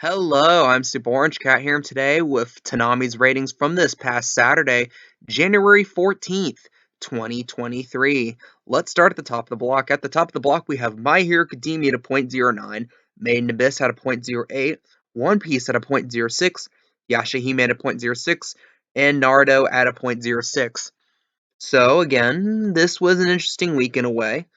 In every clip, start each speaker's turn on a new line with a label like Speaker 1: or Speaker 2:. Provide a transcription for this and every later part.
Speaker 1: Hello, I'm Super Orange Cat here today with Toonami's ratings from this past Saturday, January 14th, 2023. Let's start at the top of the block. At the top of the block, we have My Hero Academia at a .09, Made in Abyss at a .08, One Piece at a .06, Yashahime at a .06, and Naruto at a .06. So, again, this was an interesting week in a way.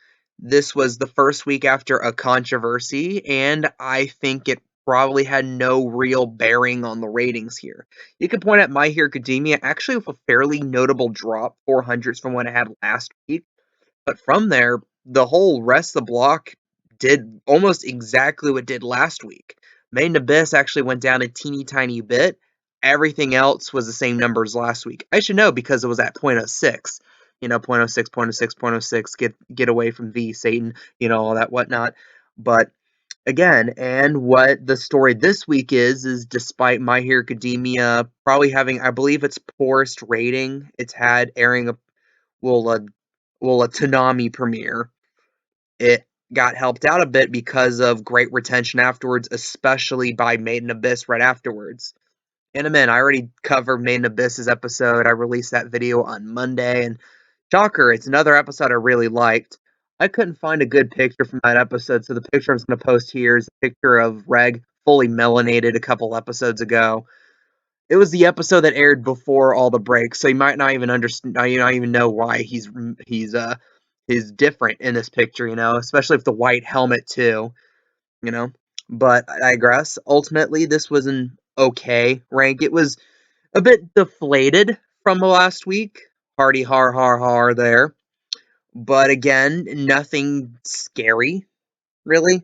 Speaker 1: This was the first week after a controversy, and I think it probably had no real bearing on the ratings here. You could point out My Hero Academia actually with a fairly notable drop, 400s from what I had last week. But from there, the whole rest of the block did almost exactly what it did last week. Made in Abyss actually went down a teeny tiny bit. Everything else was the same numbers last week. I should know because it was at .06. You know, .06, .06, .06, get away from V, Satan, all that whatnot. But again, and what the story this week is despite My Hero Academia probably having, I believe its poorest rating it's had airing well, a a Toonami premiere, it got helped out a bit because of great retention afterwards, especially by Made in Abyss right afterwards. And man, I already covered Made in Abyss's episode. I released that video on Monday, and shocker, it's another episode I really liked. I couldn't find a good picture from that episode, so the picture I'm going to post here is a picture of Reg fully melanated a couple episodes ago. It was the episode that aired before all the breaks, so you might not even understand. You not even know why he's different in this picture. Especially with the white helmet too. You know, but I digress. Ultimately, this was an okay rank. It was a bit deflated from the last week. Hardy har har har there, but again, nothing scary really.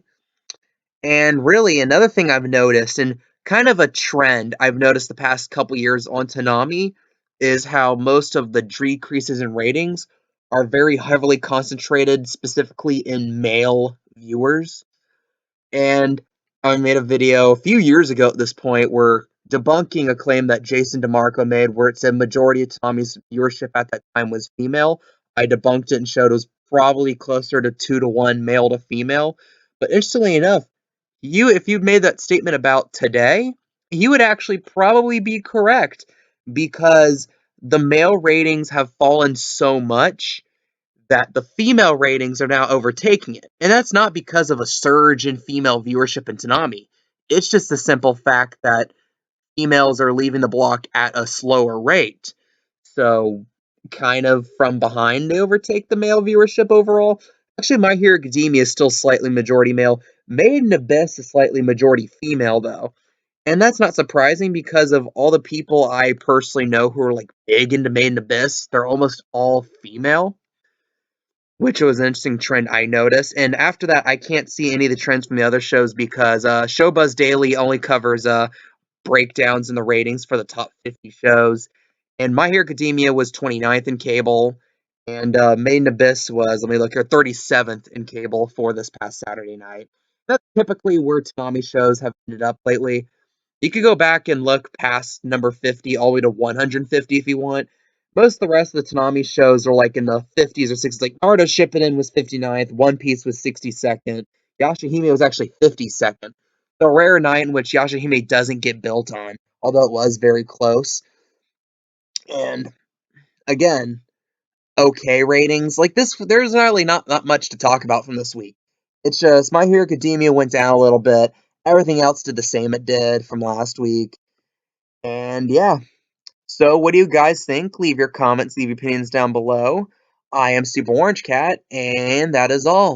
Speaker 1: And really, another thing I've noticed, and kind of a trend I've noticed the past couple years on Toonami, is how most of the decreases in ratings are very heavily concentrated specifically in male viewers. And I made a video a few years ago at this point where debunking a claim that Jason DeMarco made where it said majority of Toonami's viewership at that time was female. I debunked it and showed it was probably closer to 2-to-1 male to female. But interestingly enough, if you'd made that statement about today, you would actually probably be correct because the male ratings have fallen so much that the female ratings are now overtaking it. And that's not because of a surge in female viewership in Toonami. It's just the simple fact that females are leaving the block at a slower rate. So, kind of from behind, they overtake the male viewership overall. Actually, My Hero Academia is still slightly majority male. Made in Abyss is slightly majority female, though. And that's not surprising because of all the people I personally know who are like big into Made in Abyss. They're almost all female, which was an interesting trend I noticed. And after that, I can't see any of the trends from the other shows because Showbuzz Daily only covers breakdowns in the ratings for the top 50 shows. And My Hero Academia was 29th in cable. And Made in Abyss was, let me look here, 37th in cable for this past Saturday night. That's typically where Toonami shows have ended up lately. You could go back and look past number 50 all the way to 150 if you want. Most of the rest of the Toonami shows are like in the 50s or 60s. Like Naruto Shippuden was 59th, One Piece was 62nd, Yashahime was actually 52nd. The rare night in which Yashahime doesn't get built on, although it was very close. And again, okay ratings. Like this, there's really not much to talk about from this week. It's just My Hero Academia went down a little bit. Everything else did the same it did from last week. And yeah. So what do you guys think? Leave your comments, leave your opinions down below. I am Super Orange Cat, and that is all.